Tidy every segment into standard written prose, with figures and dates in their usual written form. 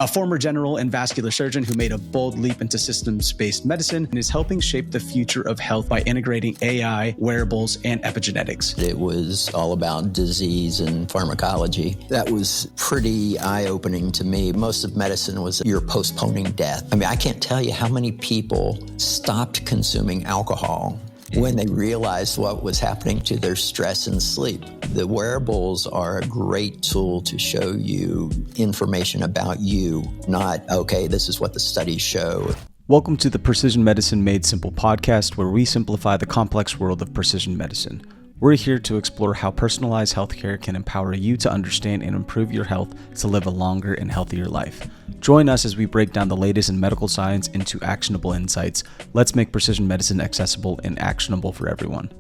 a former general and vascular surgeon who made a bold leap into systems-based medicine and is helping shape the future of health by integrating AI, wearables, and epigenetics. It was all about disease and pharmacology. That was pretty eye-opening to me. Most of medicine was you're postponing death. I mean, I can't tell you how many people stopped consuming alcohol when they realized what was happening to their stress and sleep. The wearables are a great tool to show you information about you, not, okay, this is what the studies show. Welcome to the Precision Medicine Made Simple podcast, where we simplify the complex world of precision medicine. We're here to explore how personalized healthcare can empower you to understand and improve your health to live a longer and healthier life. Join us as we break down the latest in medical science into actionable insights. Let's make precision medicine accessible and actionable for everyone.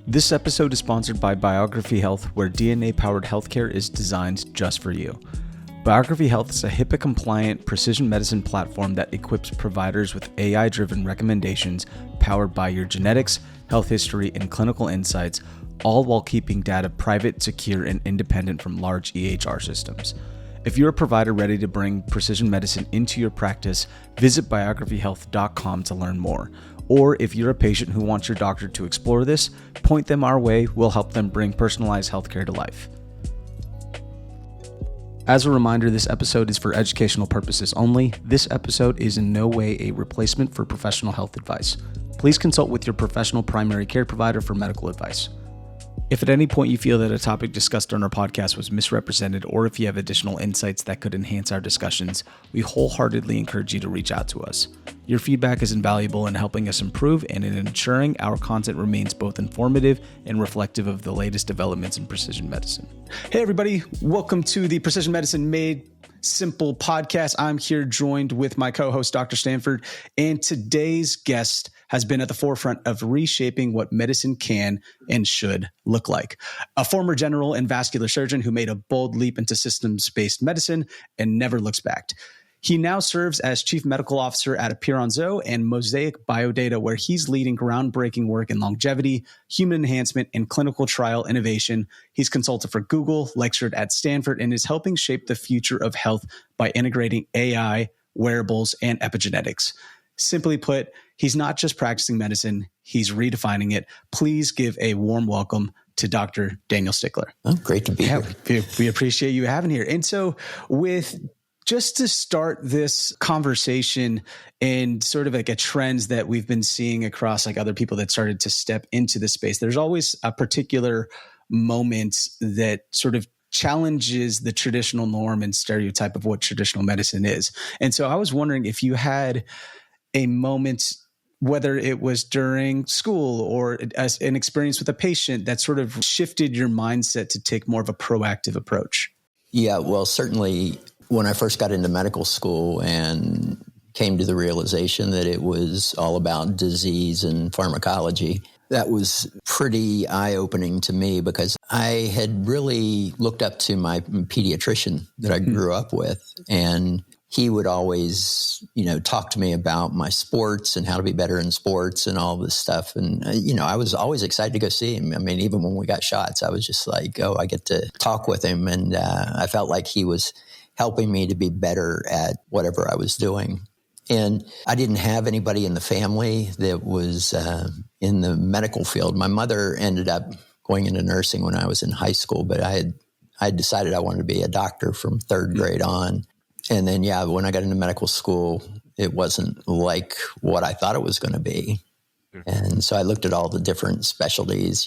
This episode is sponsored by Biography Health, where DNA-powered healthcare is designed just for you. Biography Health is a HIPAA-compliant precision medicine platform that equips providers with AI-driven recommendations powered by your genetics, health history, and clinical insights, all while keeping data private, secure, and independent from large EHR systems. If you're a provider ready to bring precision medicine into your practice, visit biographyhealth.com to learn more. Or if you're a patient who wants your doctor to explore this, point them our way. We'll help them bring personalized healthcare to life. As a reminder, this episode is for educational purposes only. This episode is in no way a replacement for professional health advice. Please consult with your professional primary care provider for medical advice. If at any point you feel that a topic discussed on our podcast was misrepresented, or if you have additional insights that could enhance our discussions, we wholeheartedly encourage you to reach out to us. Your feedback is invaluable in helping us improve and in ensuring our content remains both informative and reflective of the latest developments in precision medicine. Hey everybody, welcome to the Precision Medicine Made Simple podcast. I'm here joined with my co-host, Dr. Stanford, and today's guest has been at the forefront of reshaping what medicine can and should look like. A former general and vascular surgeon who made a bold leap into systems-based medicine and never looks back. He now serves as chief medical officer at Apironzo and Mosaic Biodata, where he's leading groundbreaking work in longevity, human enhancement, and clinical trial innovation. He's consulted for Google, lectured at Stanford, and is helping shape the future of health by integrating AI, wearables, and epigenetics. Simply put, he's not just practicing medicine, he's redefining it. Please give a warm welcome to Dr. Daniel Stickler. Oh, great to be here. We appreciate you having here. And so just to start this conversation and sort of like a trends that we've been seeing across like other people that started to step into the space, there's always a particular moment that sort of challenges the traditional norm and stereotype of what traditional medicine is. And so I was wondering if you had a moment, whether it was during school or as an experience with a patient, that sort of shifted your mindset to take more of a proactive approach. Yeah, well, certainly when I first got into medical school and came to the realization that it was all about disease and pharmacology, that was pretty eye-opening to me because I had really looked up to my pediatrician that I grew up with, and he would always, talk to me about my sports and how to be better in sports and all this stuff. And, I was always excited to go see him. I mean, even when we got shots, I was just like, oh, I get to talk with him. And I felt like he was helping me to be better at whatever I was doing. And I didn't have anybody in the family that was in the medical field. My mother ended up going into nursing when I was in high school, but I had decided I wanted to be a doctor from third grade on. And then, when I got into medical school, it wasn't like what I thought it was going to be. And so I looked at all the different specialties,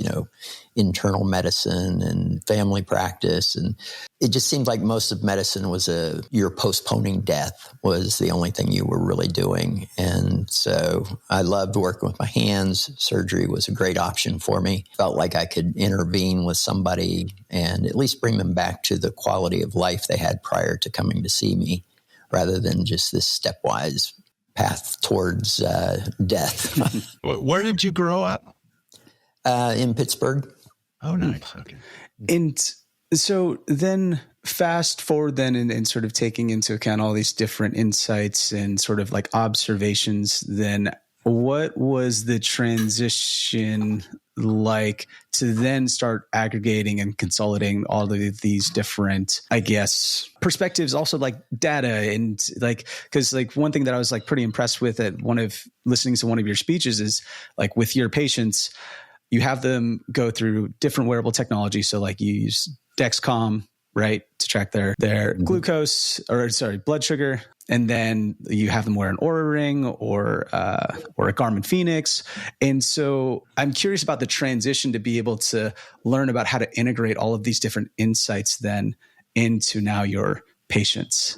internal medicine and family practice. And it just seemed like most of medicine was you're postponing death was the only thing you were really doing. And so I loved working with my hands. Surgery was a great option for me. Felt like I could intervene with somebody and at least bring them back to the quality of life they had prior to coming to see me, rather than just this stepwise path towards death. Where did you grow up? In Pittsburgh. Oh, nice. Okay. And so then fast forward then and sort of taking into account all these different insights and sort of like observations, then what was the transition like to then start aggregating and consolidating all of these different, I guess, perspectives, also like data and like, because like one thing that I was like pretty impressed with at listening to one of your speeches is like with your patients, you have them go through different wearable technology. So like you use Dexcom, right, to track their glucose blood sugar. And then you have them wear an Oura Ring or a Garmin Phoenix. And so I'm curious about the transition to be able to learn about how to integrate all of these different insights then into now your patients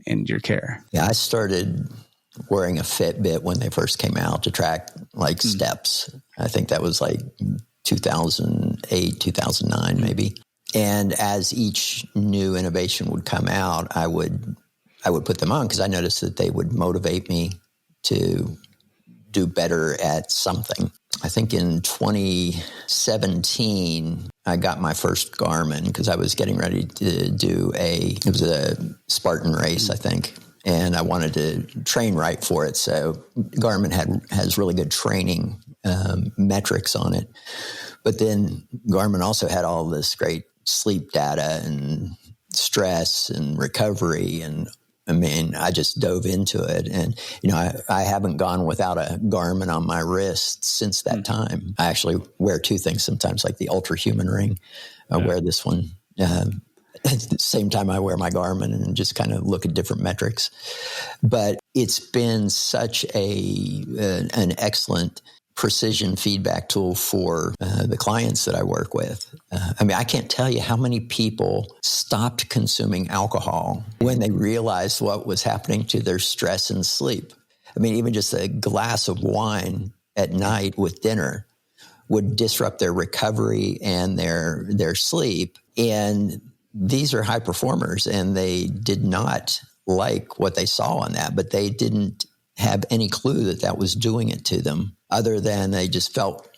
and your care. Yeah, I started wearing a Fitbit when they first came out to track like steps. I think that was like 2008, 2009 maybe. And as each new innovation would come out, I would put them on because I noticed that they would motivate me to do better at something. I think in 2017, I got my first Garmin because I was getting ready to do it was a Spartan race, I think. And I wanted to train right for it. So Garmin has really good training metrics on it. But then Garmin also had all this great sleep data and stress and recovery. And I mean, I just dove into it. And, you know, I haven't gone without a Garmin on my wrist since that time. I actually wear two things sometimes, like the Ultra Human Ring. I wear this one at the same time I wear my Garmin and just kind of look at different metrics. But it's been such an excellent precision feedback tool for the clients that I work with. I mean, I can't tell you how many people stopped consuming alcohol when they realized what was happening to their stress and sleep. I mean, even just a glass of wine at night with dinner would disrupt their recovery and their sleep. And these are high performers, and they did not like what they saw on that, but they didn't have any clue that was doing it to them, other than they just felt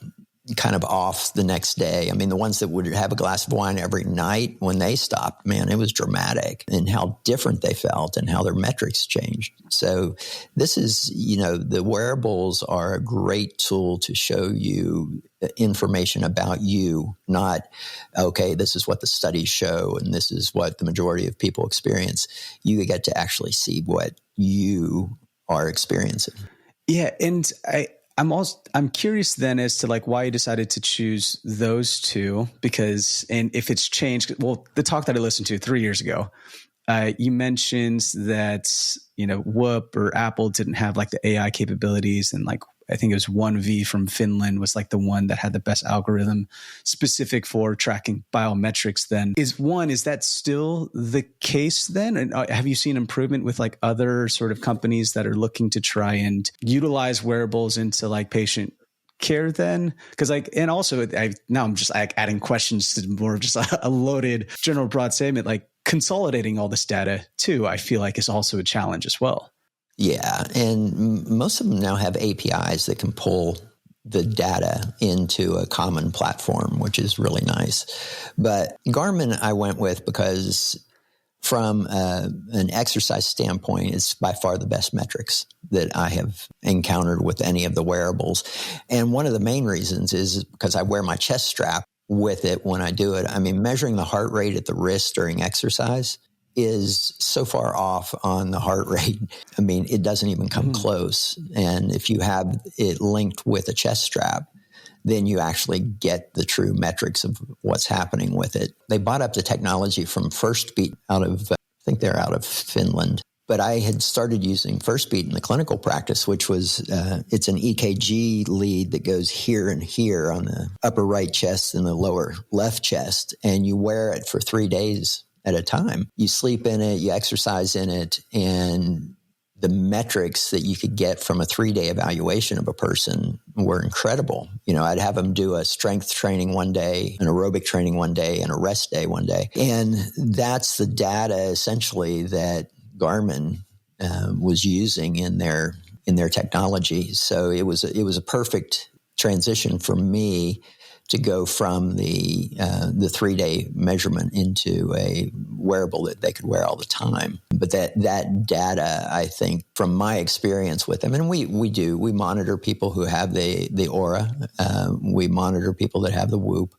kind of off the next day. I mean, the ones that would have a glass of wine every night, when they stopped, man, it was dramatic in how different they felt and how their metrics changed. So this is, you know, the wearables are a great tool to show you information about you, not, okay, this is what the studies show and this is what the majority of people experience. You get to actually see what you are experiencing. Yeah. And I'm curious then as to like why you decided to choose those two, because, and if it's changed, well, the talk that I listened to 3 years ago, you mentioned that, you know, Whoop or Apple didn't have like the AI capabilities, and like, I think it was 1V from Finland was like the one that had the best algorithm specific for tracking biometrics. Then is that still the case then? And have you seen improvement with like other sort of companies that are looking to try and utilize wearables into like patient care then? Because like, and also now I'm just like adding questions to more of just a loaded general broad statement, like consolidating all this data too, I feel like is also a challenge as well. Yeah, and most of them now have APIs that can pull the data into a common platform, which is really nice. But Garmin I went with because from an exercise standpoint, it's by far the best metrics that I have encountered with any of the wearables. And one of the main reasons is because I wear my chest strap with it when I do it. I mean, measuring the heart rate at the wrist during exercise is so far off on the heart rate. I mean, it doesn't even come close. And if you have it linked with a chest strap, then you actually get the true metrics of what's happening with it. They bought up the technology from FirstBeat I think they're out of Finland. But I had started using FirstBeat in the clinical practice, which was, it's an EKG lead that goes here and here on the upper right chest and the lower left chest. And you wear it for 3 days at a time. You sleep in it, you exercise in it, and the metrics that you could get from a 3-day evaluation of a person were incredible. You know, I'd have them do a strength training one day, an aerobic training one day, and a rest day one day. And that's the data essentially that Garmin was using in their technology. So it was a perfect transition for me to go from the 3-day measurement into a wearable that they could wear all the time. But that data, I think, from my experience with them, and we monitor people who have the Aura, we monitor people that have the Whoop,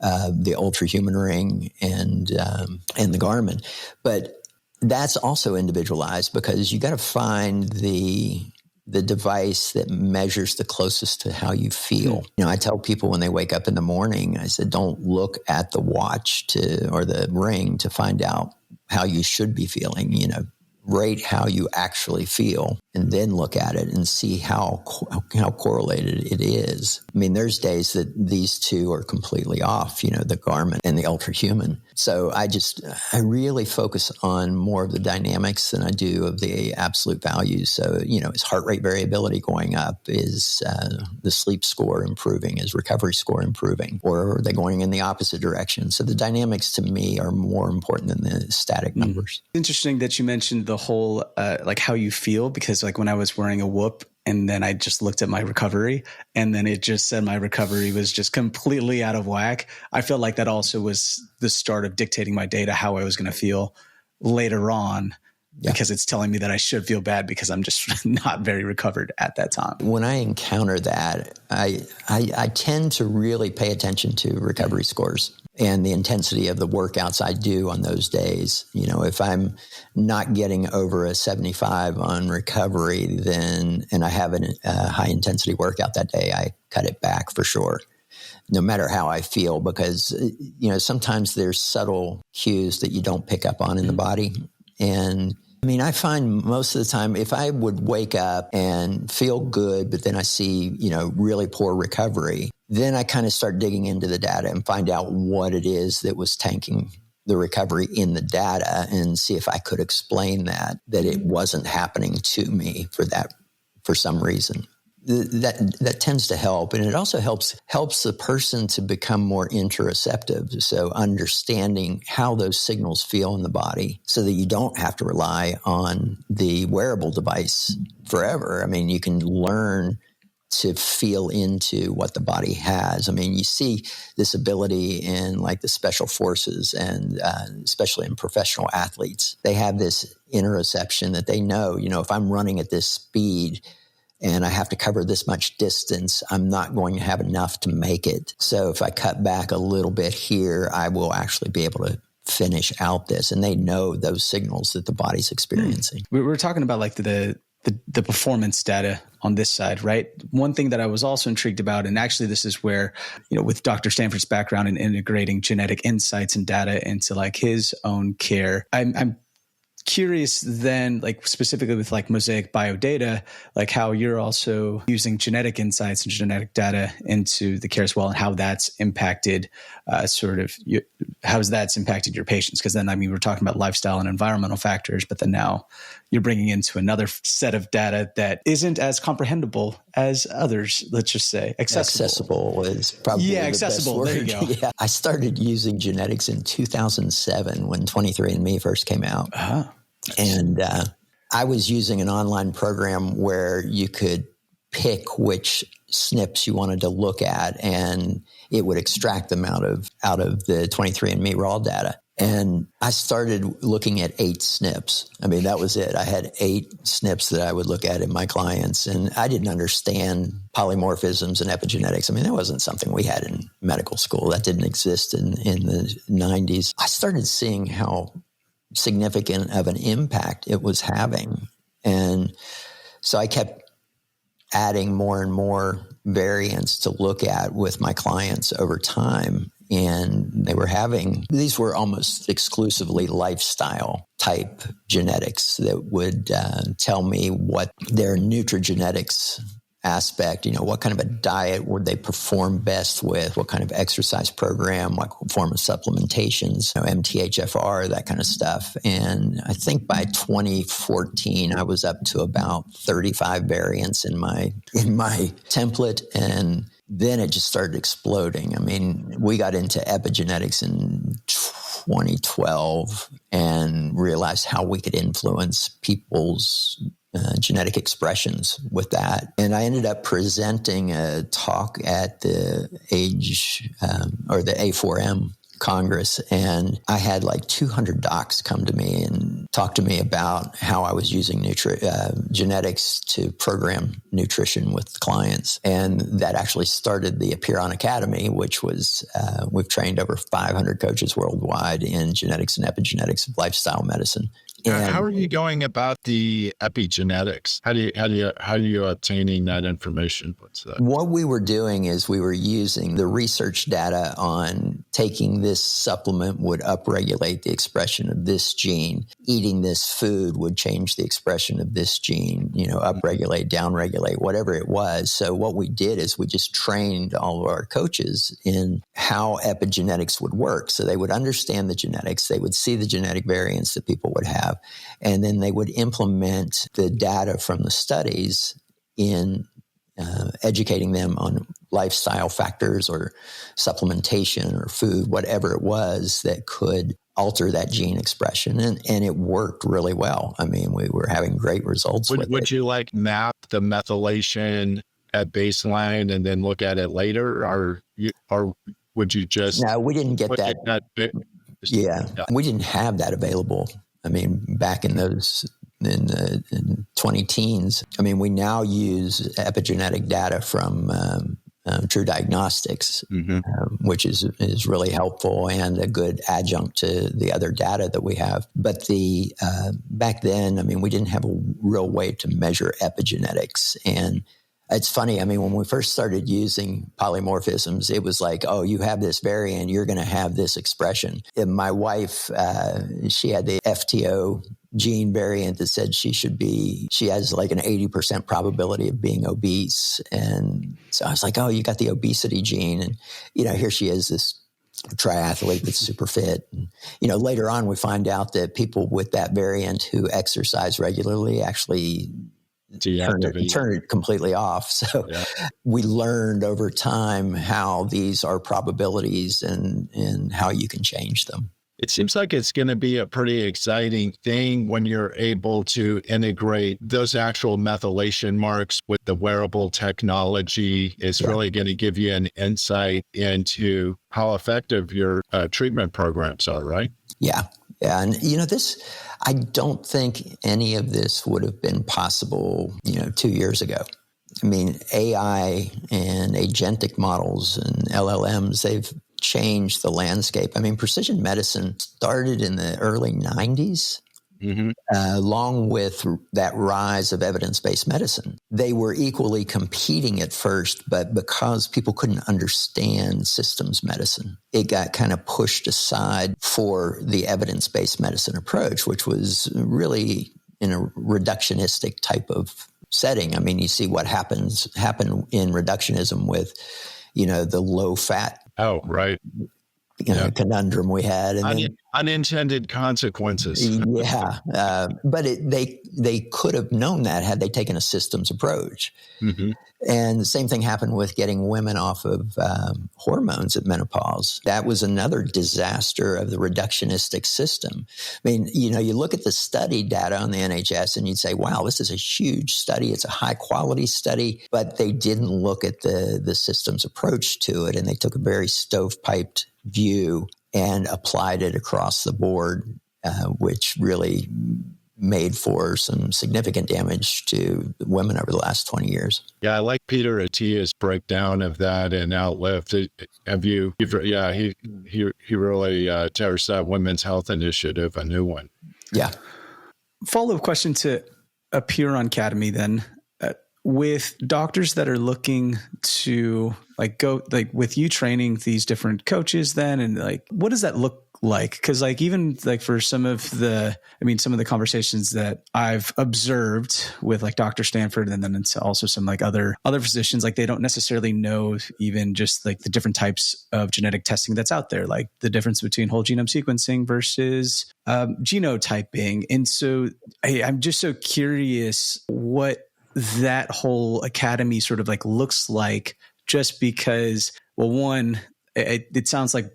the Ultrahuman Ring, and the Garmin, but that's also individualized because you got to find the device that measures the closest to how you feel. You know, I tell people when they wake up in the morning, I said, don't look at the watch or the ring to find out how you should be feeling. You know, rate how you actually feel and then look at it and see how correlated it is. I mean, there's days that these two are completely off, you know, the Garmin and the Ultrahuman. So I really focus on more of the dynamics than I do of the absolute values. So, you know, is heart rate variability going up? Is the sleep score improving? Is recovery score improving? Or are they going in the opposite direction? So the dynamics to me are more important than the static numbers. Interesting that you mentioned the whole, like how you feel, because like when I was wearing a Whoop and then I just looked at my recovery and then it just said my recovery was just completely out of whack. I felt like that also was the start of dictating my data, how I was going to feel later on, because it's telling me that I should feel bad because I'm just not very recovered at that time. When I encounter that, I tend to really pay attention to recovery scores and the intensity of the workouts I do on those days. You know, if I'm not getting over a 75 on recovery, and I have a high intensity workout that day, I cut it back for sure, no matter how I feel, because, you know, sometimes there's subtle cues that you don't pick up on in the body. And I mean, I find most of the time, if I would wake up and feel good, but then I see, you know, really poor recovery, then I kind of start digging into the data and find out what it is that was tanking the recovery in the data and see if I could explain that it wasn't happening to me for some reason. That tends to help. And it also helps the person to become more interoceptive. So understanding how those signals feel in the body so that you don't have to rely on the wearable device forever. I mean, you can learn to feel into what the body has. I mean, you see this ability in like the special forces and especially in professional athletes. They have this interoception that they know, you know, if I'm running at this speed and I have to cover this much distance, I'm not going to have enough to make it. So if I cut back a little bit here, I will actually be able to finish out this. And they know those signals that the body's experiencing. We were talking about like the performance data on this side, right? One thing that I was also intrigued about, and actually this is where, you know, with Dr. Stanford's background in integrating genetic insights and data into like his own care, I'm curious then, like specifically with like Mosaic biodata, like how you're also using genetic insights and genetic data into the care as well, and how that's impacted how that's impacted your patients. Because then, I mean, we're talking about lifestyle and environmental factors, but then now you're bringing into another set of data that isn't as comprehensible as others. Let's just say accessible is probably the accessible. best word. There you go. Yeah. I started using genetics in 2007 when 23andMe first came out. Uh-huh. And I was using an online program where you could pick which SNPs you wanted to look at, and it would extract them out of the 23andMe raw data. And I started looking at 8 SNPs. I mean, that was it. I had 8 SNPs that I would look at in my clients, and I didn't understand polymorphisms and epigenetics. I mean, that wasn't something we had in medical school. That didn't exist in the 90s. I started seeing how significant of an impact it was having. And so I kept adding more and more variants to look at with my clients over time. And these were almost exclusively lifestyle type genetics that would tell me what their nutrigenetics aspect, you know, what kind of a diet would they perform best with, what kind of exercise program, what form of supplementations, you know, MTHFR, that kind of stuff. And I think by 2014, I was up to about 35 variants in my template. And then it just started exploding. I mean, we got into epigenetics in 2012 and realized how we could influence people's genetic expressions with that. And I ended up presenting a talk at the the A4M Congress, and I had like 200 docs come to me and talk to me about how I was using genetics to program nutrition with clients. And that actually started the Apeiron Academy, which was, we've trained over 500 coaches worldwide in genetics and epigenetics of lifestyle medicine. And how are you going about the epigenetics? How are you obtaining that information? What's that? What we were doing is we were using the research data on taking this supplement would upregulate the expression of this gene. Eating this food would change the expression of this gene, upregulate, downregulate, whatever it was. So what we did is we just trained all of our coaches in how epigenetics would work. So they would understand the genetics. They would see the genetic variants that people would have. And then they would implement the data from the studies in educating them on lifestyle factors or supplementation or food, whatever it was that could alter that gene expression. And it worked really well. I mean, we were having great results with it. Would you map the methylation at baseline and then look at it later? Or would you just... No, we didn't get that. We didn't have that available. I mean, back in those in 20 teens, I mean, we now use epigenetic data from True Diagnostics, which is really helpful and a good adjunct to the other data that we have. But back then, I mean, we didn't have a real way to measure epigenetics. And it's funny. I mean, when we first started using polymorphisms, it was like, oh, you have this variant, you're going to have this expression. And my wife, she had the FTO gene variant that said she has like an 80% probability of being obese. And so I was like, oh, you got the obesity gene. And, here she is, this triathlete that's super fit. And, later on, we find out that people with that variant who exercise regularly actually turn it completely off. So we learned over time how these are probabilities and how you can change them. It seems like it's going to be a pretty exciting thing when you're able to integrate those actual methylation marks with the wearable technology. It's really going to give you an insight into how effective your treatment programs are, right? Yeah. Yeah. And, I don't think any of this would have been possible, 2 years ago. I mean, AI and agentic models and LLMs, they've changed the landscape. I mean, precision medicine started in the early 90s. Along with that rise of evidence-based medicine. They were equally competing at first, but because people couldn't understand systems medicine, it got kind of pushed aside for the evidence-based medicine approach, which was really in a reductionistic type of setting. I mean, you see what happened in reductionism with, the low-fat. Oh, right. Conundrum we had. And unintended consequences. But they could have known that had they taken a systems approach. And the same thing happened with getting women off of hormones at menopause. That was another disaster of the reductionistic system. I mean, you look at the study data on the NHS and you'd say, wow, this is a huge study. It's a high quality study, but they didn't look at the systems approach to it. And they took a very stovepiped view and applied it across the board, which really made for some significant damage to women over the last 20 years. Yeah, I like Peter Attia's breakdown of that in Outlift. He really tears that Women's Health Initiative a new one. Yeah. Follow-up question to Apeiron Academy then. With doctors that are looking to go with you training these different coaches then, and what does that look like? Because even for some of the conversations that I've observed with Dr. Stanford, and then also some other physicians, they don't necessarily know even just the different types of genetic testing that's out there, the difference between whole genome sequencing versus genotyping. And so I'm just so curious what that whole academy sort of looks like, just because, well, one, it sounds like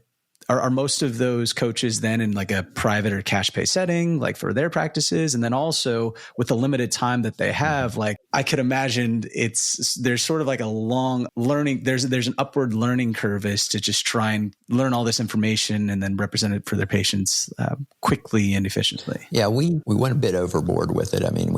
are most of those coaches then in like a private or cash pay setting, like for their practices? And then also with the limited time that they have, like I could imagine there's sort of like a long learning, there's an upward learning curve is to just try and learn all this information and then represent it for their patients quickly and efficiently. Yeah, we went a bit overboard with it. I mean,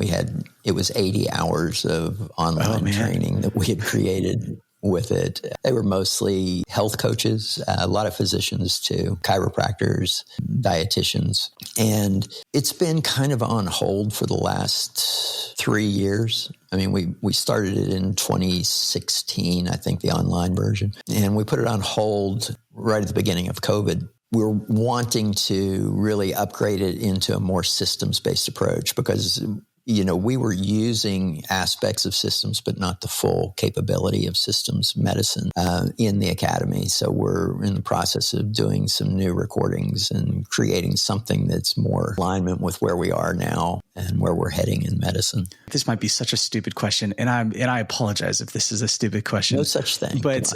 it was 80 hours of online training that we had created with it. They were mostly health coaches, a lot of physicians too, chiropractors, dietitians. And it's been kind of on hold for the last 3 years. I mean, we started it in 2016, I think, the online version. And we put it on hold right at the beginning of COVID. We're wanting to really upgrade it into a more systems-based approach because we were using aspects of systems, but not the full capability of systems medicine in the academy. So we're in the process of doing some new recordings and creating something that's more alignment with where we are now and where we're heading in medicine. This might be such a stupid question, and I apologize if this is a stupid question. No such thing. But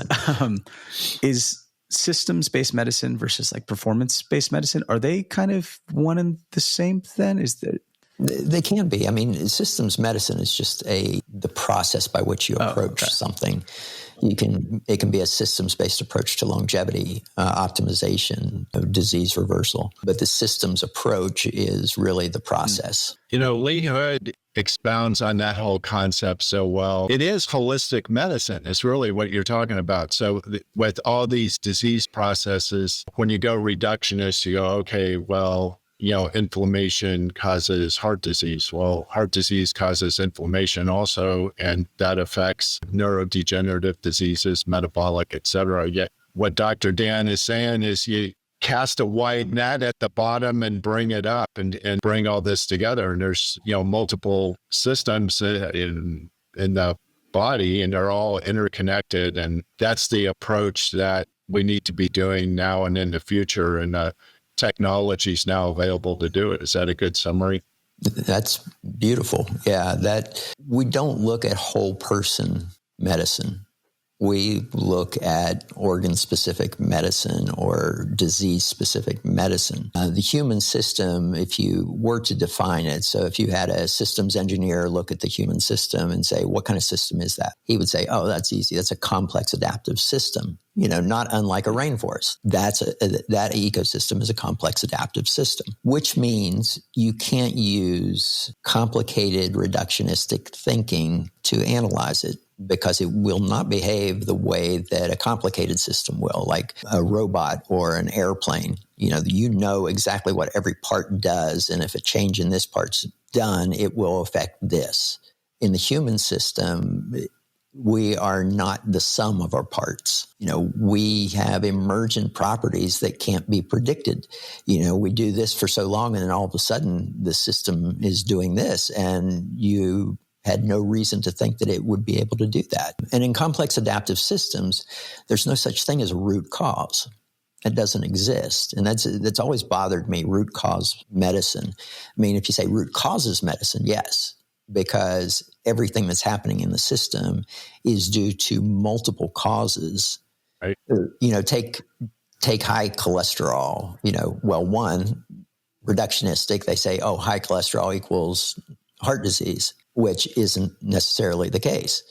is systems-based medicine versus like performance-based medicine, are they kind of one and the same then? Is there... They can be. I mean, systems medicine is just the process by which you approach something. It can be a systems-based approach to longevity, optimization, disease reversal. But the systems approach is really the process. Lee Hood expounds on that whole concept so well. It is holistic medicine. It's really what you're talking about. So with all these disease processes, when you go reductionist, you go, okay, well, inflammation causes heart disease. Well, heart disease causes inflammation also, and that affects neurodegenerative diseases, metabolic, et cetera. Yet what Dr. Dan is saying is you cast a wide net at the bottom and bring it up and bring all this together. And there's, multiple systems in the body, and they're all interconnected. And that's the approach that we need to be doing now and in the future. And technology is now available to do it. Is that a good summary? That's beautiful. Yeah, that we don't look at whole person medicine. We look at organ-specific medicine or disease-specific medicine. The human system, if you were to define it, so if you had a systems engineer look at the human system and say, what kind of system is that? He would say, oh, that's easy. That's a complex adaptive system, not unlike a rainforest. That ecosystem is a complex adaptive system, which means you can't use complicated reductionistic thinking to analyze it, because it will not behave the way that a complicated system will, like a robot or an airplane. You know exactly what every part does, and if a change in this part's done, it will affect this. In the human system, we are not the sum of our parts. We have emergent properties that can't be predicted. We do this for so long, and then all of a sudden the system is doing this, and you had no reason to think that it would be able to do that. And in complex adaptive systems, there's no such thing as a root cause. It doesn't exist. And that's always bothered me, root cause medicine. I mean, if you say root causes medicine, yes, because everything that's happening in the system is due to multiple causes. Right. Take high cholesterol, one, reductionistic, they say, oh, high cholesterol equals heart disease, which isn't necessarily the case.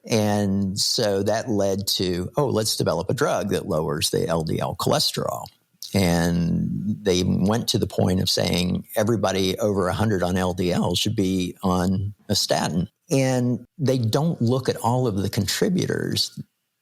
And so that led to, let's develop a drug that lowers the LDL cholesterol. And they went to the point of saying everybody over 100 on LDL should be on a statin. And they don't look at all of the contributors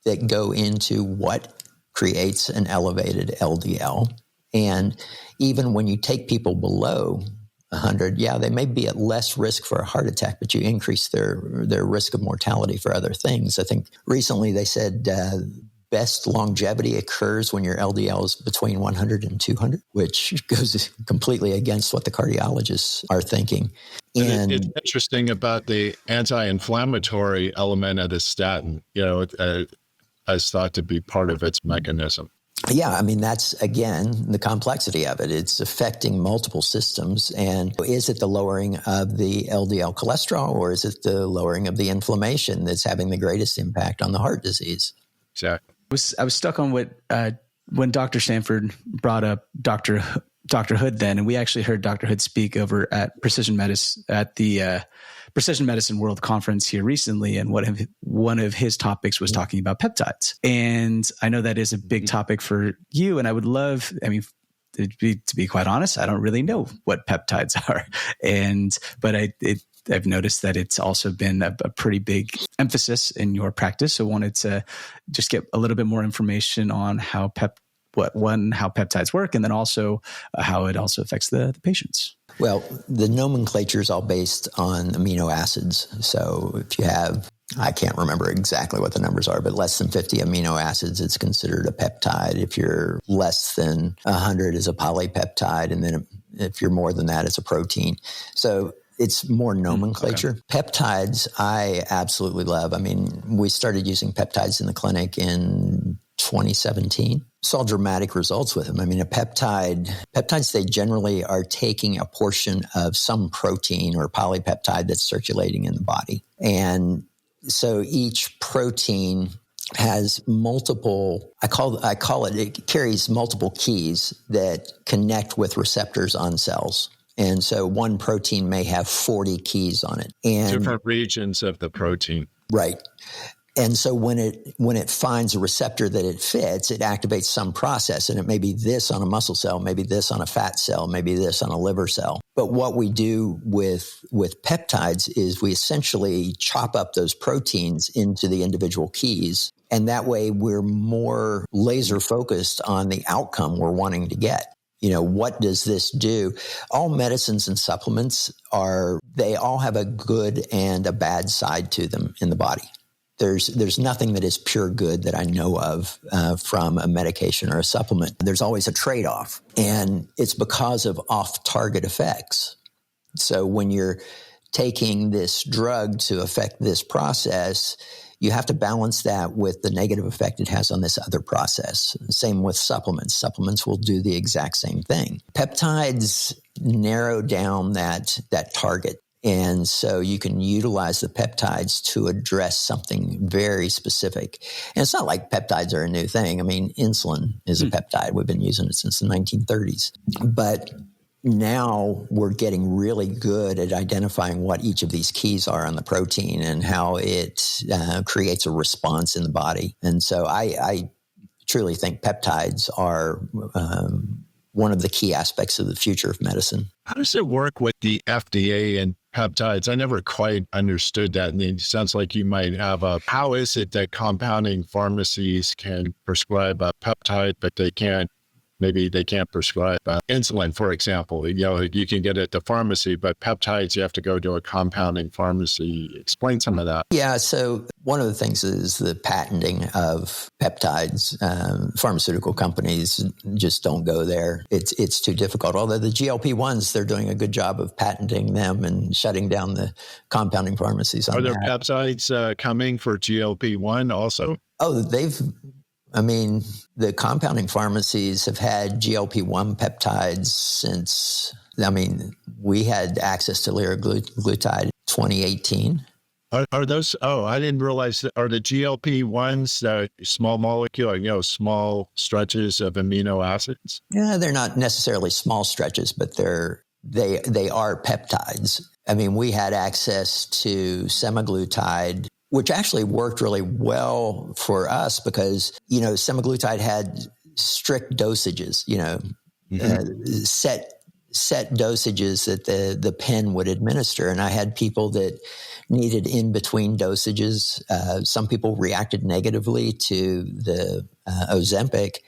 that go into what creates an elevated LDL. And even when you take people below 100, they may be at less risk for a heart attack, but you increase their risk of mortality for other things. I think recently they said best longevity occurs when your LDL is between 100 and 200, which goes completely against what the cardiologists are thinking. And it's interesting about the anti-inflammatory element of the statin, as thought to be part of its mechanism. Yeah, I mean, that's, again, the complexity of it. It's affecting multiple systems. And is it the lowering of the LDL cholesterol, or is it the lowering of the inflammation that's having the greatest impact on the heart disease? Exactly. I was stuck on what when Dr. Stanford brought up Dr. Hood then, and we actually heard Dr. Hood speak over at Precision Medicine at the Precision Medicine World Conference here recently, and one of his topics was talking about peptides. And I know that is a big topic for you, and I would love, to be quite honest, I don't really know what peptides are, but I've noticed that it's also been a pretty big emphasis in your practice. So wanted to just get a little bit more information on how peptides work, and then also how it also affects the patients. Well, the nomenclature is all based on amino acids. So if you have, I can't remember exactly what the numbers are, but less than 50 amino acids, it's considered a peptide. If you're less than 100, it's a polypeptide. And then if you're more than that, it's a protein. So it's more nomenclature. Okay. Peptides, I absolutely love. We started using peptides in the clinic in 2017. Saw dramatic results with them. Peptides, they generally are taking a portion of some protein or polypeptide that's circulating in the body. And so each protein has multiple, I call it carries multiple keys that connect with receptors on cells. And so one protein may have 40 keys on it. And different regions of the protein. Right. And so when it finds a receptor that it fits, it activates some process, and it may be this on a muscle cell, maybe this on a fat cell, maybe this on a liver cell. But what we do with peptides is we essentially chop up those proteins into the individual keys. And that way we're more laser focused on the outcome we're wanting to get. What does this do? All medicines and supplements they all have a good and a bad side to them in the body. There's nothing that is pure good that I know of from a medication or a supplement. There's always a trade-off, and it's because of off-target effects. So when you're taking this drug to affect this process, you have to balance that with the negative effect it has on this other process. Same with supplements. Supplements will do the exact same thing. Peptides narrow down that target. And so you can utilize the peptides to address something very specific. And it's not like peptides are a new thing. Insulin is a peptide. We've been using it since the 1930s. But now we're getting really good at identifying what each of these keys are on the protein and how it creates a response in the body. And so I truly think peptides are one of the key aspects of the future of medicine. How does it work with the FDA and peptides? I never quite understood that. And it sounds like you might have how is it that compounding pharmacies can prescribe a peptide, but maybe they can't prescribe insulin, for example. You can get it at the pharmacy, but peptides, you have to go to a compounding pharmacy. Explain some of that. Yeah. So one of the things is the patenting of peptides. Pharmaceutical companies just don't go there. It's too difficult. Although the GLP-1s, they're doing a good job of patenting them and shutting down the compounding pharmacies. Are there peptides coming for GLP-1 also? Oh, the compounding pharmacies have had GLP-1 peptides since, we had access to liraglutide 2018. Are those, I didn't realize, are the GLP-1s small molecule, small stretches of amino acids? Yeah, they're not necessarily small stretches, but they are peptides. We had access to semaglutide, which actually worked really well for us because, semaglutide had strict dosages, set dosages that the pen would administer. And I had people that needed in between dosages. Some people reacted negatively to the Ozempic,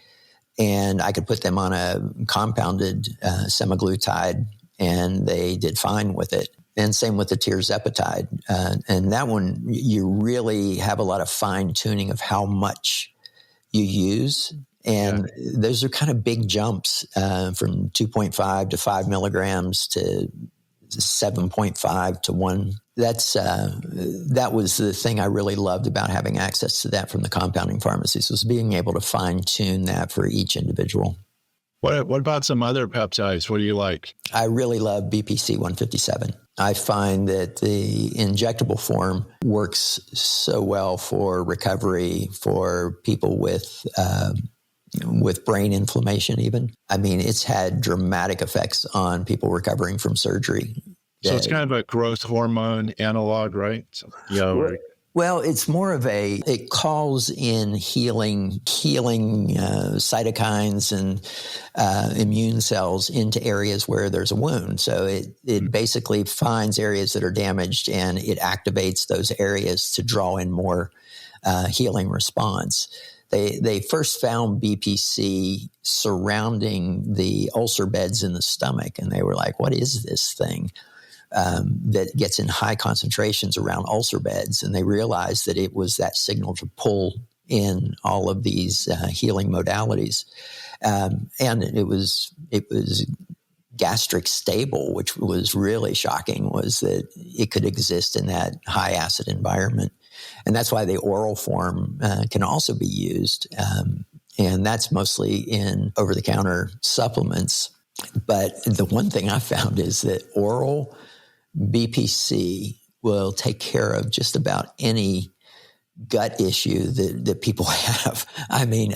and I could put them on a compounded semaglutide, and they did fine with it. And same with the tirzepatide. And that one, you really have a lot of fine tuning of how much you use. And those are kind of big jumps from 2.5 to 5 milligrams to 7.5 to 1. That was the thing I really loved about having access to that from the compounding pharmacies, was being able to fine tune that for each individual. What about some other peptides? What do you like? I really love BPC 157. I find that the injectable form works so well for recovery for people with with brain inflammation even. I mean, it's had dramatic effects on people recovering from surgery. So it's kind of a growth hormone analog, right? So, well, it's more of it calls in healing cytokines and immune cells into areas where there's a wound. So it basically finds areas that are damaged and it activates those areas to draw in more healing response. They first found BPC surrounding the ulcer beds in the stomach, and they were like, what is this thing? That gets in high concentrations around ulcer beds. And they realized that it was that signal to pull in all of these healing modalities. And it was gastric stable, which was really shocking, was that it could exist in that high acid environment. And that's why the oral form can also be used. And that's mostly in over-the-counter supplements. But the one thing I found is that oral BPC will take care of just about any gut issue that people have. I mean,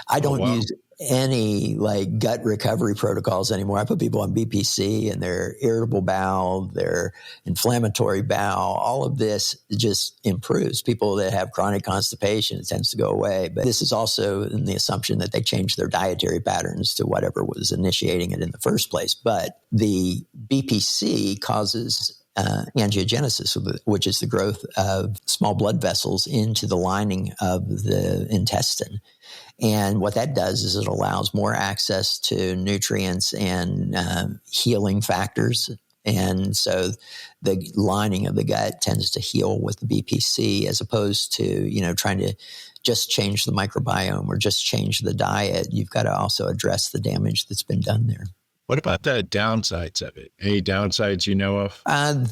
I don't use any like gut recovery protocols anymore. I put people on BPC and their irritable bowel, their inflammatory bowel, all of this just improves. People that have chronic constipation, it tends to go away. But this is also in the assumption that they change their dietary patterns to whatever was initiating it in the first place. But the BPC causes angiogenesis, which is the growth of small blood vessels into the lining of the intestine. And what that does is it allows more access to nutrients and healing factors. And so the lining of the gut tends to heal with the BPC as opposed to, trying to just change the microbiome or just change the diet. You've got to also address the damage that's been done there. What about the downsides of it? Any downsides you know of?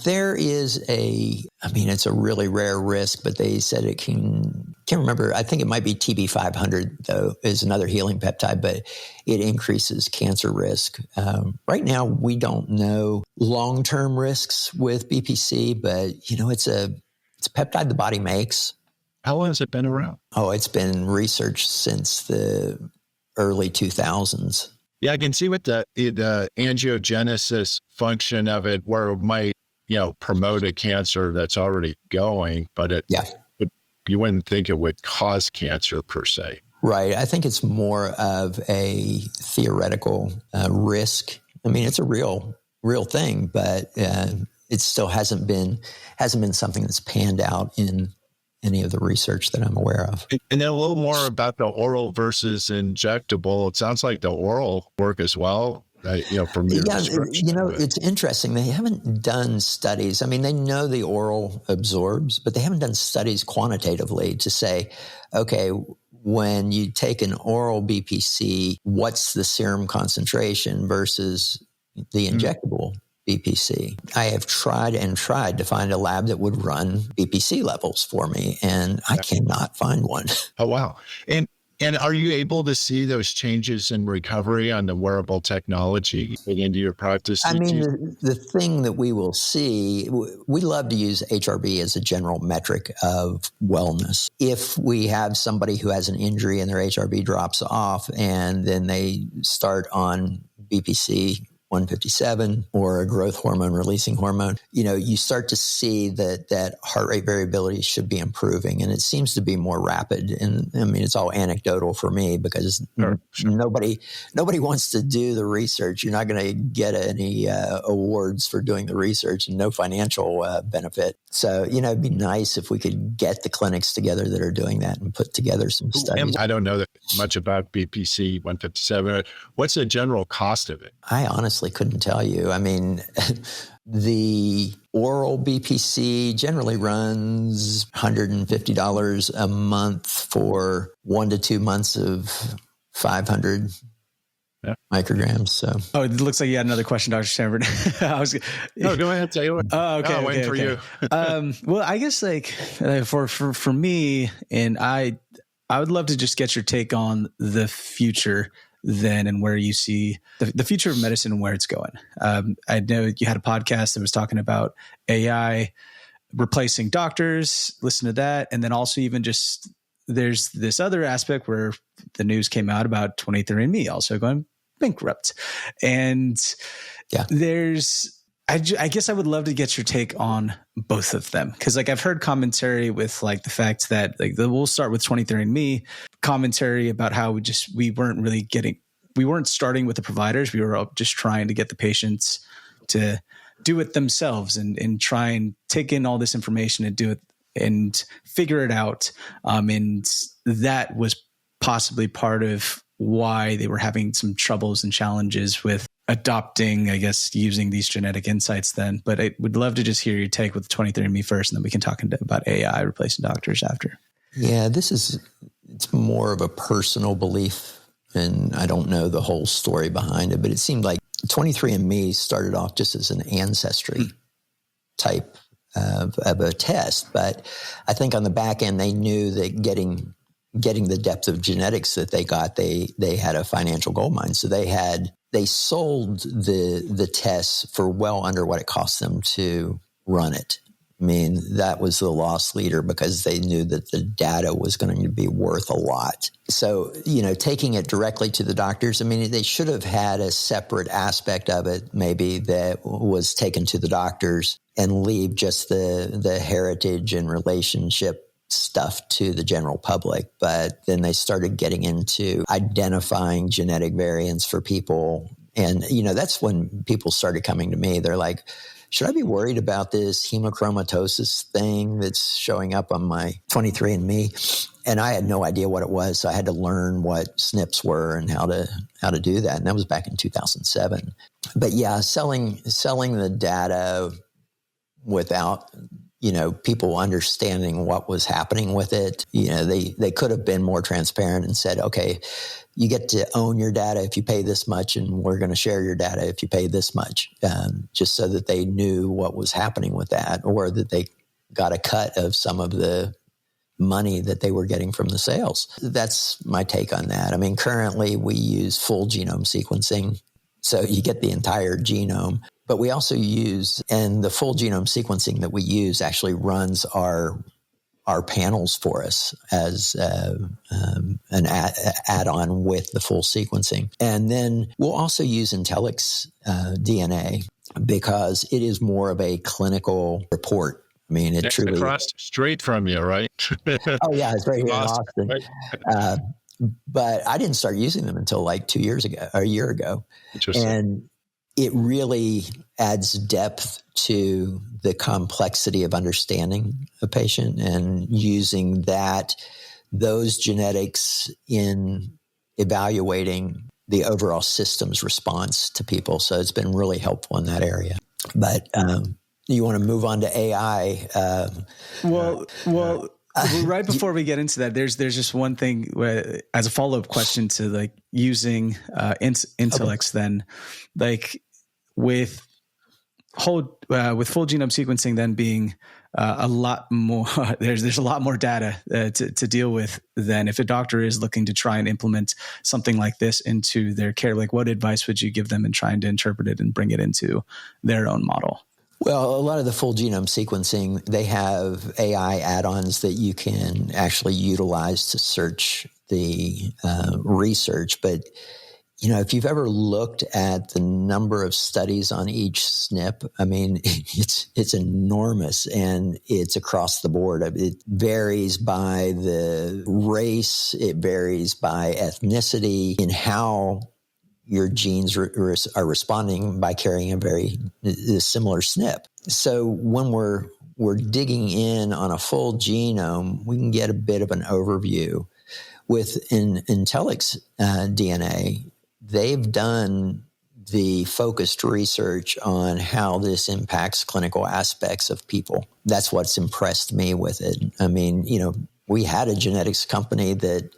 There is it's a really rare risk, but they said it can't remember. I think it might be TB500, though, is another healing peptide, but it increases cancer risk. Right now, we don't know long-term risks with BPC, but, it's a peptide the body makes. How long has it been around? Oh, it's been researched since the early 2000s. Yeah, I can see what the angiogenesis function of it, where it might, promote a cancer that's already going, but you wouldn't think it would cause cancer per se. Right. I think it's more of a theoretical risk. I mean, it's a real thing, but it still hasn't been something that's panned out in any of the research that I'm aware of. And then a little more about the oral versus injectable. It sounds like the oral work as well, from your description. It's interesting. They haven't done studies. I mean, they know the oral absorbs, but they haven't done studies quantitatively to say, okay, when you take an oral BPC, what's the serum concentration versus the injectable BPC. I have tried to find a lab that would run BPC levels for me, and I cannot find one. Oh, wow. And are you able to see those changes in recovery on the wearable technology into your practice? I mean, the thing that we will see, we love to use HRV as a general metric of wellness. If we have somebody who has an injury and their HRV drops off and then they start on BPC 157 or a growth hormone releasing hormone, you start to see that heart rate variability should be improving, and it seems to be more rapid. And I mean, it's all anecdotal for me because nobody wants to do the research. You're not going to get any awards for doing the research and no financial benefit. So, it'd be nice if we could get the clinics together that are doing that and put together some studies. I don't know that much about BPC 157. What's the general cost of it? I honestly couldn't tell you. I mean, the oral BPC generally runs $150 a month for 1 to 2 months of 500 micrograms. So, it looks like you had another question, Dr. Stanford. No, go ahead. Tell you what. Oh, okay. I'll wait for you. Well, I guess for me, and I would love to just get your take on the future then and where you see the future of medicine and where it's going. I know you had a podcast that was talking about AI replacing doctors. Listen to that. And then also even just there's this other aspect where the news came out about 23andMe also going bankrupt. And I guess I would love to get your take on both of them. Cause like I've heard commentary with like the fact that like we'll start with 23andMe commentary about how we weren't starting with the providers. We were just trying to get the patients to do it themselves and try and take in all this information and do it and figure it out. And that was possibly part of why they were having some troubles and challenges with adopting, I guess, using these genetic insights then. But I would love to just hear your take with 23andMe first, and then we can talk about AI replacing doctors after. Yeah, it's more of a personal belief, and I don't know the whole story behind it, but it seemed like 23andMe started off just as an ancestry type of a test. But I think on the back end, they knew that getting the depth of genetics that they got, they had a financial goldmine. So they sold the tests for well under what it cost them to run it. I mean, that was the loss leader because they knew that the data was going to be worth a lot. So, taking it directly to the doctors, I mean, they should have had a separate aspect of it, maybe that was taken to the doctors and leave just the heritage and relationship stuff to the general public. But then they started getting into identifying genetic variants for people. And, that's when people started coming to me. They're like, should I be worried about this hemochromatosis thing that's showing up on my 23andMe? And I had no idea what it was. So I had to learn what SNPs were and how to do that. And that was back in 2007. But yeah, selling the data without people understanding what was happening with it. They could have been more transparent and said, okay, you get to own your data if you pay this much, and we're going to share your data if you pay this much, just so that they knew what was happening with that, or that they got a cut of some of the money that they were getting from the sales. That's my take on that. I mean, currently we use full genome sequencing. So you get the entire genome, but we also use, and the full genome sequencing that we use actually runs our panels for us as an add-on with the full sequencing. And then we'll also use Intellig's DNA because it is more of a clinical report. I mean, it truly across the street from you, right? Oh yeah, it's right here in Austin. Right? But I didn't start using them until like 2 years ago, or a year ago. And it really adds depth to the complexity of understanding a patient and using those genetics in evaluating the overall system's response to people. So it's been really helpful in that area. But you want to move on to AI? Well, right before we get into that, there's just one thing where, as a follow-up question to like using Intellig's, then like with full genome sequencing, then being a lot more, there's a lot more data to deal with than if a doctor is looking to try and implement something like this into their care. Like, what advice would you give them in trying to interpret it and bring it into their own model? Well, a lot of the full genome sequencing, they have AI add-ons that you can actually utilize to search the research. But, if you've ever looked at the number of studies on each SNP, I mean, it's enormous, and it's across the board. It varies by the race. It varies by ethnicity in how your genes are responding by carrying a very similar SNP. So when we're digging in on a full genome, we can get a bit of an overview. With Intellig's DNA, they've done the focused research on how this impacts clinical aspects of people. That's what's impressed me with it. I mean, we had a genetics company that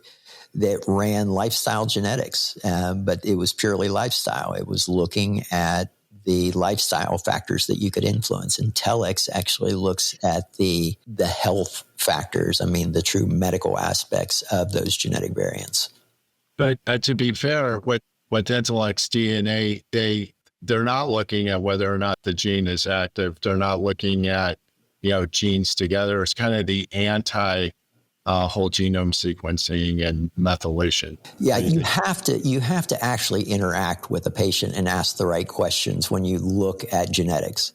ran lifestyle genetics, but it was purely lifestyle. It was looking at the lifestyle factors that you could influence. Intellig's actually looks at the health factors. I mean, the true medical aspects of those genetic variants. But to be fair, with Intellig's DNA, they're not looking at whether or not the gene is active. They're not looking at, genes together. It's kind of the whole genome sequencing and methylation. Yeah, you have to actually interact with a patient and ask the right questions when you look at genetics.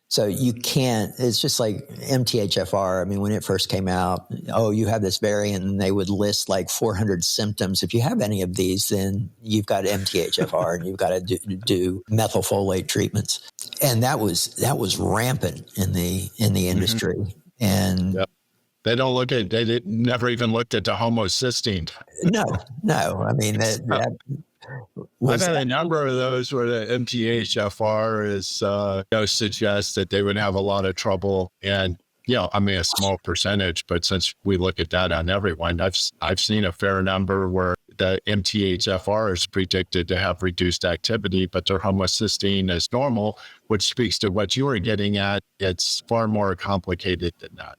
So you can't, it's just like MTHFR. I mean, when it first came out, you have this variant, and they would list like 400 symptoms. If you have any of these, then you've got MTHFR and you've got to do methylfolate treatments. And that was rampant in the industry. Mm-hmm. And yep. They never even looked at the homocysteine. No. I mean, that I've had a number of those where the MTHFR is, suggests that they would have a lot of trouble. And, I mean, a small percentage, but since we look at that on everyone, I've seen a fair number where the MTHFR is predicted to have reduced activity, but their homocysteine is normal, which speaks to what you were getting at. It's far more complicated than that.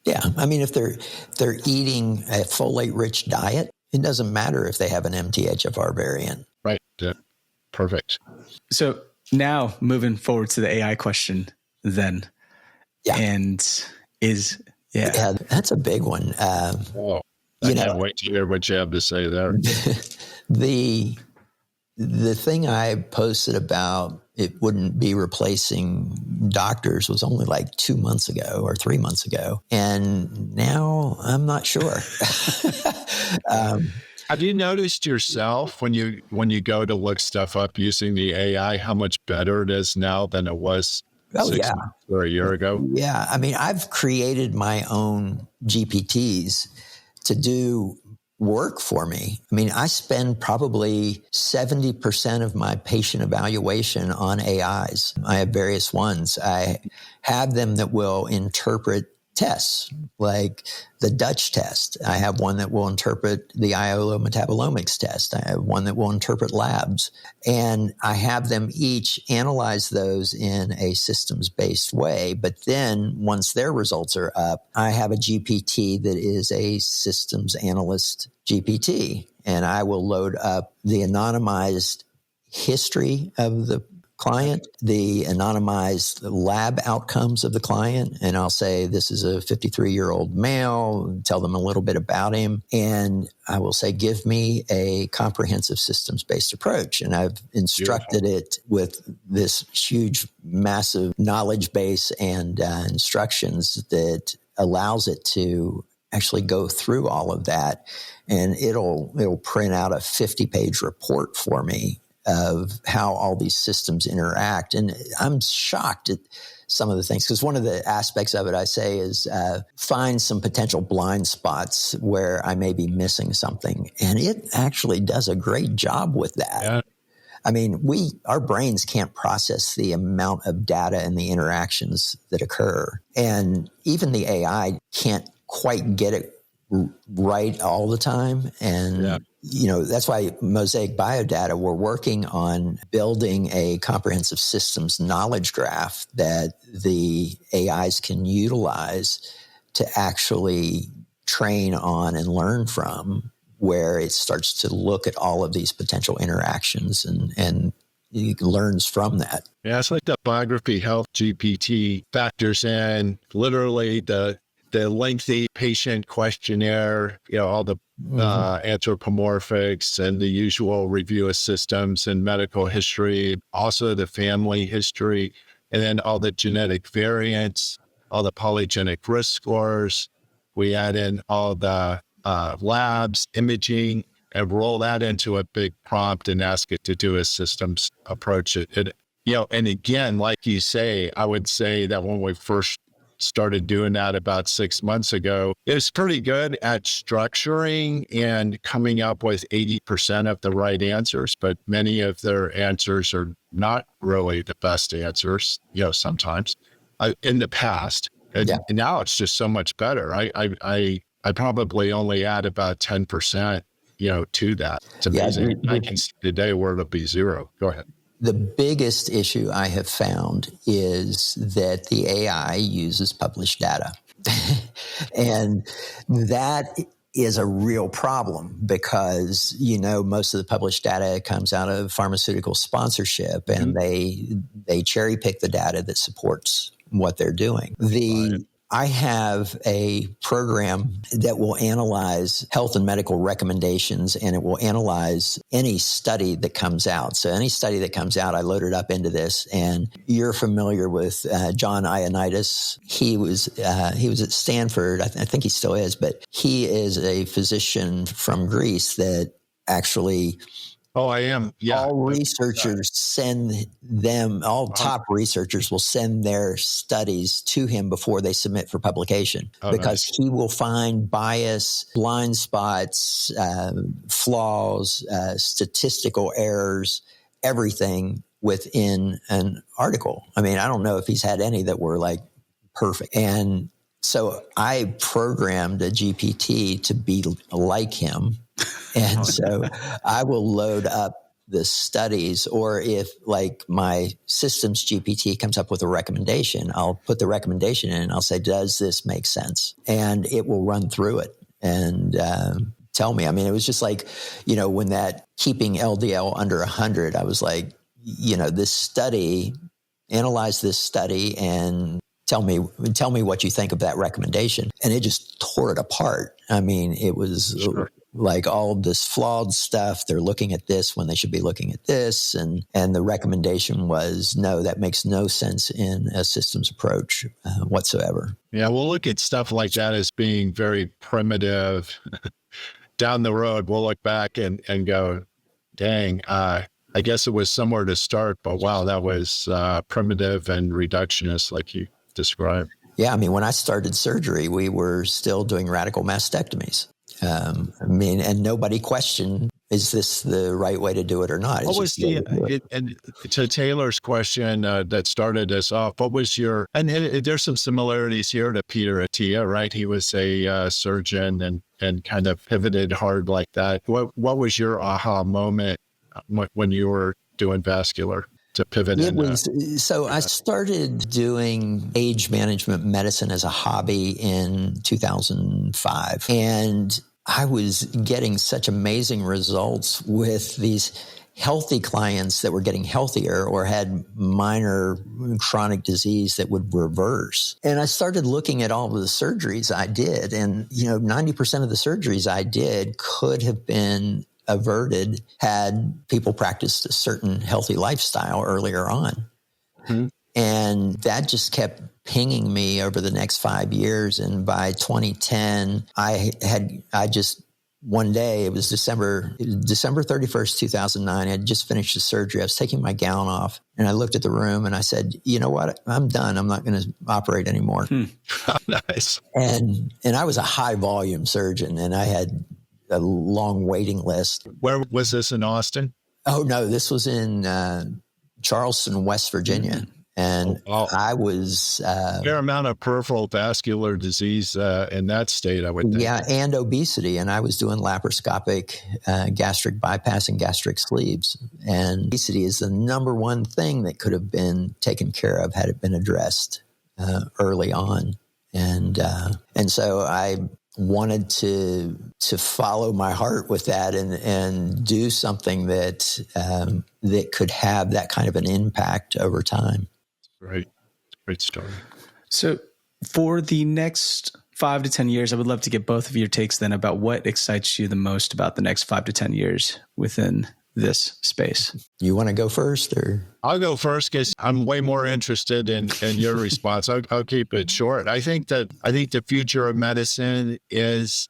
Yeah. I mean, if they're eating a folate-rich diet, it doesn't matter if they have an MTHFR variant. Right. Perfect. So now moving forward to the AI question then. Yeah. And Yeah, that's a big one. I can't wait to hear what you have to say there. The thing I posted about it wouldn't be replacing doctors was only like 2 months ago or 3 months ago. And now I'm not sure. Have you noticed yourself when you go to look stuff up using the AI, how much better it is now than it was 6 months or a year ago? Yeah. I mean, I've created my own GPTs to do work for me. I mean, I spend probably 70% of my patient evaluation on AIs. I have various ones. I have them that will interpret tests, like the Dutch test. I have one that will interpret the Iolo metabolomics test. I have one that will interpret labs. And I have them each analyze those in a systems-based way. But then once their results are up, I have a GPT that is a systems analyst GPT. And I will load up the anonymized history of the client, the anonymized lab outcomes of the client. And I'll say, this is a 53-year-old male, tell them a little bit about him. And I will say, give me a comprehensive systems-based approach. And I've instructed it with this huge, massive knowledge base and instructions that allows it to actually go through all of that. And it'll print out a 50-page report for me of how all these systems interact. And I'm shocked at some of the things, because one of the aspects of it I say is find some potential blind spots where I may be missing something. And it actually does a great job with that. Yeah. I mean, our brains can't process the amount of data and the interactions that occur. And even the AI can't quite get it right all the time. And, that's why Mosaic Biodata, we're working on building a comprehensive systems knowledge graph that the AIs can utilize to actually train on and learn from, where it starts to look at all of these potential interactions and it learns from that. Yeah, it's like the Biography Health GPT factors in literally the lengthy patient questionnaire, all the anthropomorphics and the usual review of systems and medical history, also the family history, and then all the genetic variants, all the polygenic risk scores. We add in all the labs, imaging, and roll that into a big prompt and ask it to do a systems approach. And again, like you say, I would say that when we first started doing that about 6 months ago, it was pretty good at structuring and coming up with 80% of the right answers, but many of their answers are not really the best answers, sometimes in the past. And now it's just so much better. I probably only add about 10%, to that. It's amazing. I can see the day where it'll be zero. Go ahead. The biggest issue I have found is that the AI uses published data. And that is a real problem because, most of the published data comes out of pharmaceutical sponsorship and they cherry pick the data that supports what they're doing. The I have a program that will analyze health and medical recommendations, and it will analyze any study that comes out. So any study that comes out, I load it up into this. And you're familiar with John Ioannidis. He was at Stanford. I think he still is, but he is a physician from Greece that actually... Oh, I am. Yeah. All researchers top researchers will send their studies to him before they submit for publication, because he will find bias, blind spots, flaws, statistical errors, everything within an article. I mean, I don't know if he's had any that were like perfect. And so I programmed a GPT to be like him. And so I will load up the studies, or if like my systems GPT comes up with a recommendation, I'll put the recommendation in and I'll say, does this make sense? And it will run through it and tell me. I mean, it was just like, when that keeping LDL under 100, I was like, analyze this study and tell me what you think of that recommendation. And it just tore it apart. I mean, it was like all of this flawed stuff. They're looking at this when they should be looking at this. And the recommendation was, no, that makes no sense in a systems approach whatsoever. Yeah, we'll look at stuff like that as being very primitive. Down the road, we'll look back and go, dang, I guess it was somewhere to start, but wow, that was primitive and reductionist like you described. Yeah, I mean, when I started surgery, we were still doing radical mastectomies. And nobody questioned, is this the right way to do it or not? What was and to Taylor's question that started us off, what was there's some similarities here to Peter Attia, right? He was a surgeon and kind of pivoted hard like that. What was your aha moment when you were doing vascular? To pivot So I started doing age management medicine as a hobby in 2005. And I was getting such amazing results with these healthy clients that were getting healthier or had minor chronic disease that would reverse. And I started looking at all of the surgeries I did. And, 90% of the surgeries I did could have been averted had people practiced a certain healthy lifestyle earlier on. Mm-hmm. And that just kept pinging me over the next 5 years. And by 2010, one day, it was December 31st, 2009. I had just finished the surgery. I was taking my gown off and I looked at the room and I said, you know what? I'm done. I'm not going to operate anymore. Nice. And I was a high volume surgeon and I had a long waiting list. Where was this, in Austin? Oh, no, this was in Charleston, West Virginia. Mm-hmm. And I was... fair amount of peripheral vascular disease in that state, I would think. Yeah, and obesity. And I was doing laparoscopic gastric bypass and gastric sleeves. And obesity is the number one thing that could have been taken care of had it been addressed early on. And so I wanted to follow my heart with that and do something that could have that kind of an impact over time. Right. Great story. So for the next 5 to 10 years, I would love to get both of your takes then about what excites you the most about the next 5 to 10 years within this space. You want to go first, or? I'll go first because I'm way more interested in your response. I'll keep it short. I think the future of medicine is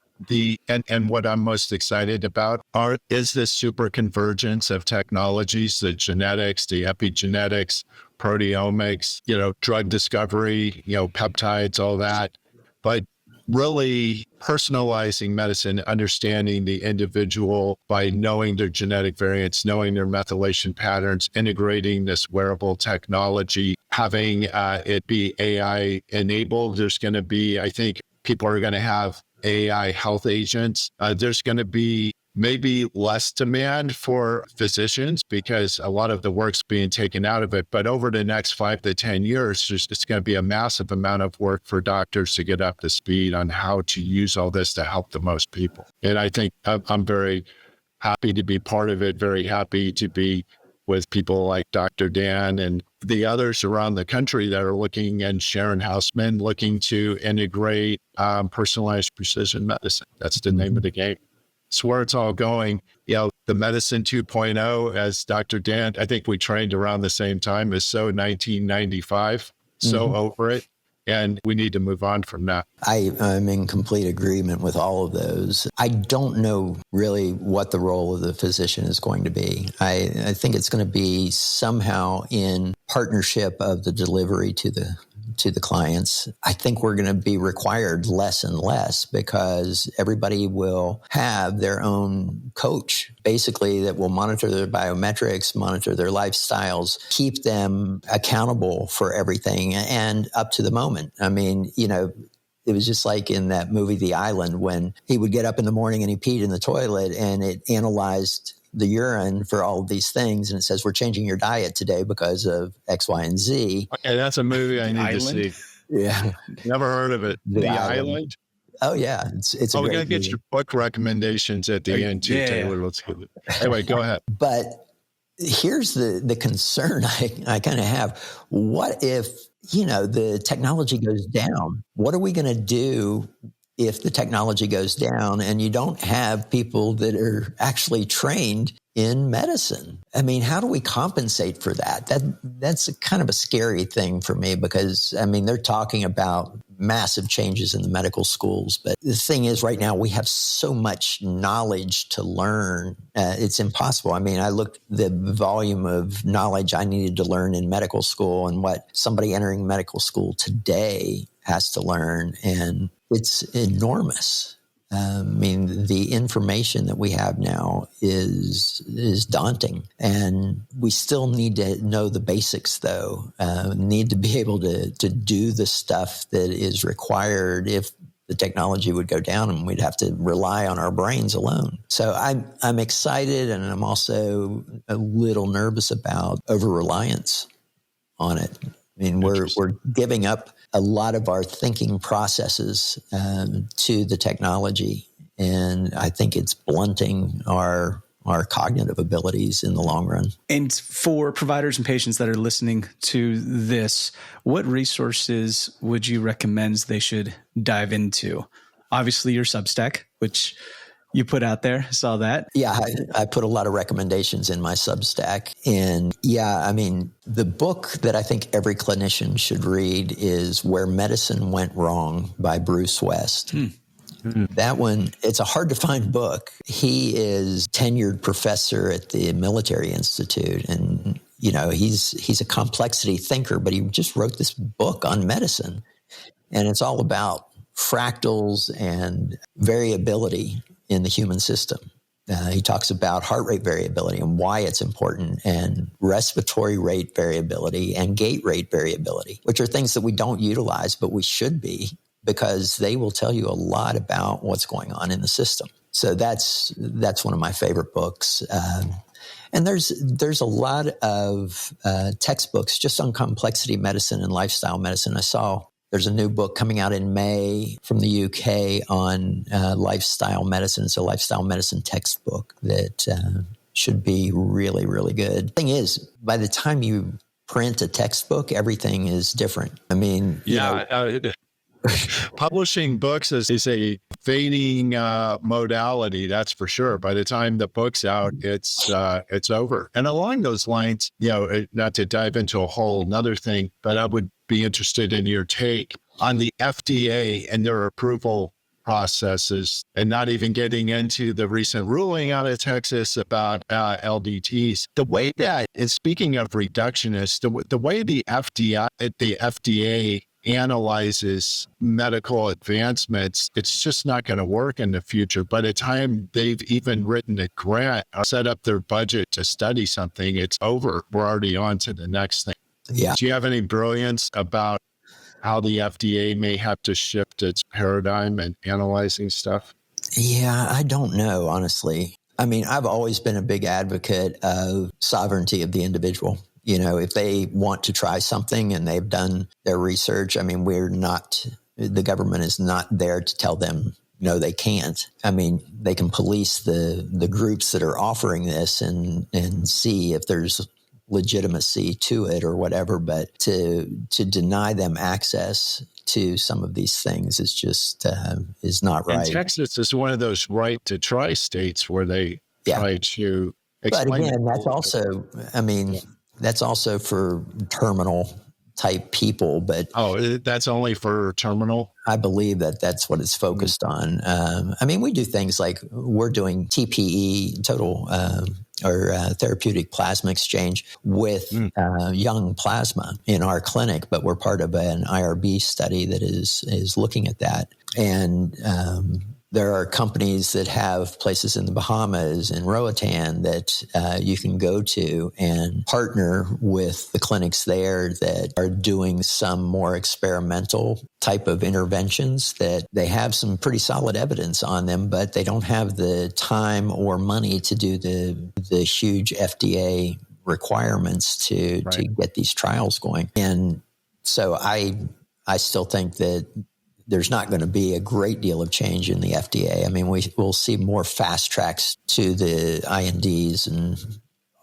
and what I'm most excited about is this super convergence of technologies, the genetics, the epigenetics, proteomics, drug discovery, peptides, all that. But really personalizing medicine, understanding the individual by knowing their genetic variants, knowing their methylation patterns, integrating this wearable technology, having it be AI enabled. There's going to be, I think people are going to have AI health agents. There's going to be maybe less demand for physicians because a lot of the work's being taken out of it. But over the next 5 to 10 years, it's going to be a massive amount of work for doctors to get up to speed on how to use all this to help the most people. And I think I'm very happy to be part of it, very happy to be with people like Dr. Dan and the others around the country that are looking, and Sharon Houseman looking to integrate personalized precision medicine. That's the name of the game. It's where it's all going. The medicine 2.0, as Dr. Dan, I think we trained around the same time, is so 1995, so over it. And we need to move on from that. I'm in complete agreement with all of those. I don't know really what the role of the physician is going to be. I think it's going to be somehow in partnership of the delivery to the clients. I think we're going to be required less and less because everybody will have their own coach, basically, that will monitor their biometrics, monitor their lifestyles, keep them accountable for everything and up to the moment. I mean, it was just like in that movie, The Island, when he would get up in the morning and he peed in the toilet and it analyzed the urine for all of these things. And it says, we're changing your diet today because of X, Y, and Z. Okay, that's a movie I need to see. Yeah. Never heard of it. The Island? Oh, yeah. It's a we great got to get your book recommendations at the end, too, Taylor. Let's get it. Anyway, go ahead. But here's the concern I kind of have. What if, the technology goes down? What are we going to do if the technology goes down and you don't have people that are actually trained in medicine? I mean, how do we compensate for that? That's kind of a scary thing for me because, they're talking about massive changes in the medical schools. But the thing is, right now, we have so much knowledge to learn. It's impossible. I looked the volume of knowledge I needed to learn in medical school and what somebody entering medical school today has to learn, and it's enormous. The information that we have now is daunting, and we still need to know the basics, though. Need to be able to do the stuff that is required if the technology would go down and we'd have to rely on our brains alone. So I'm excited, and I'm also a little nervous about over-reliance on it. We're giving up a lot of our thinking processes to the technology, and I think it's blunting our cognitive abilities in the long run. And for providers and patients that are listening to this, what resources would you recommend they should dive into? Obviously, your Substack, which you put out there. Saw that. Yeah, I put a lot of recommendations in my Substack. And the book that I think every clinician should read is Where Medicine Went Wrong by Bruce West. That one, it's a hard to find book. He is tenured professor at the Military Institute. And, he's a complexity thinker, but he just wrote this book on medicine. And it's all about fractals and variability in the human system. He talks about heart rate variability and why it's important, and respiratory rate variability and gait rate variability, which are things that we don't utilize, but we should be, because they will tell you a lot about what's going on in the system. So that's one of my favorite books. And there's a lot of textbooks just on complexity medicine and lifestyle medicine. I saw there's a new book coming out in May from the UK on lifestyle medicine. It's a lifestyle medicine textbook that should be really, really good. Thing is, by the time you print a textbook, everything is different. Publishing books is a fading modality, that's for sure. By the time the book's out, it's over. And along those lines, not to dive into a whole another thing, but I would be interested in your take on the FDA and their approval processes, and not even getting into the recent ruling out of Texas about LDTs. The way that, and speaking of reductionists, the way the FDA analyzes medical advancements, it's just not going to work in the future. By the time they've even written a grant or set up their budget to study something, it's over. We're already on to the next thing. Yeah. Do you have any brilliance about how the FDA may have to shift its paradigm in analyzing stuff? Yeah, I don't know, honestly. I've always been a big advocate of sovereignty of the individual. If they want to try something and they've done their research, the government is not there to tell them, no, they can't. They can police the groups that are offering this and see if there's legitimacy to it or whatever, but to deny them access to some of these things is just is not right. And Texas is one of those right to try states where they try to explain. But again, that's also, I mean, that's also for terminal type people, but that's only for terminal. I believe that that's what it's focused on. I mean, we do things like we're doing TPE, total or therapeutic plasma exchange with young plasma in our clinic, but we're part of an IRB study that is looking at that. And there are companies that have places in the Bahamas and Roatan that you can go to and partner with the clinics there that are doing some more experimental type of interventions that they have some pretty solid evidence on them, but they don't have the time or money to do the huge FDA requirements to get these trials going. And so I still think that there's not going to be a great deal of change in the FDA. I mean, we'll see more fast tracks to the INDs and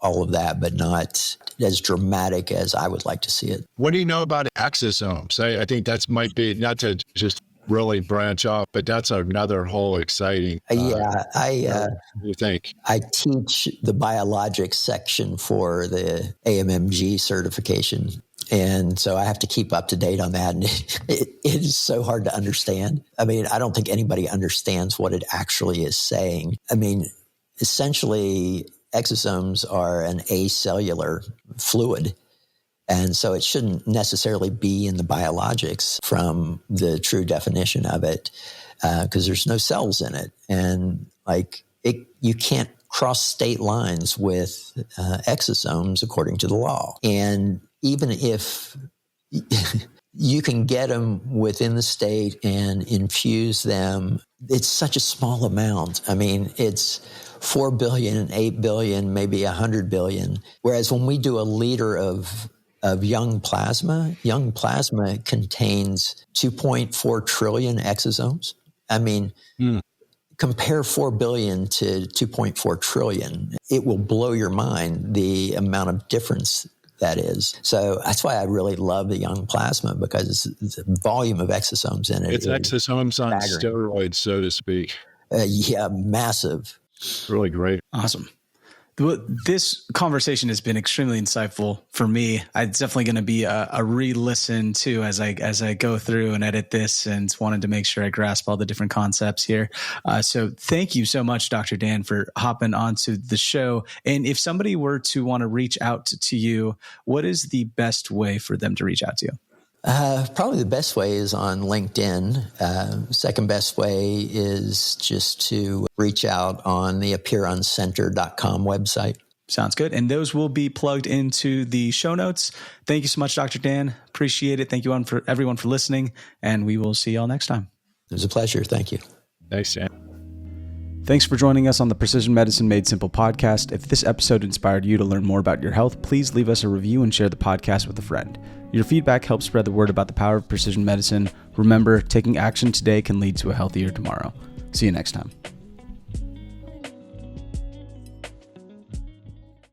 all of that, but not as dramatic as I would like to see it. What do you know about exosomes? I think that might be, not to just really branch off, but that's another whole exciting. What do you think? I teach the biologics section for the AMMG certification. And so I have to keep up to date on that. And it is so hard to understand. I mean, I don't think anybody understands what it actually is saying. I mean, essentially, exosomes are an acellular fluid. And so it shouldn't necessarily be in the biologics from the true definition of it, because there's no cells in it. And you can't cross state lines with exosomes according to the law. And even if you can get them within the state and infuse them, it's such a small amount. I mean, it's 4 billion, 8 billion, maybe 100 billion. Whereas when we do a liter of young plasma contains 2.4 trillion exosomes. I mean, compare 4 billion to 2.4 trillion. It will blow your mind the amount of difference that is. So that's why I really love the young plasma, because the volume of exosomes in it. It's exosomes on steroids, so to speak. Massive. Really great. Awesome. This conversation has been extremely insightful for me. It's definitely going to be a re-listen too as I go through and edit this, and wanted to make sure I grasp all the different concepts here. So thank you so much, Dr. Dan, for hopping onto the show. And if somebody were to want to reach out to you, what is the best way for them to reach out to you? Probably the best way is on LinkedIn. Second best way is just to reach out on the appearoncenter.com website. Sounds good. And those will be plugged into the show notes. Thank you so much, Dr. Dan. Appreciate it. Thank you everyone for listening, and we will see y'all next time. It was a pleasure. Thank you. Thanks, Dan. Thanks for joining us on the Precision Medicine Made Simple podcast. If this episode inspired you to learn more about your health, please leave us a review and share the podcast with a friend. Your feedback helps spread the word about the power of precision medicine. Remember, taking action today can lead to a healthier tomorrow. See you next time.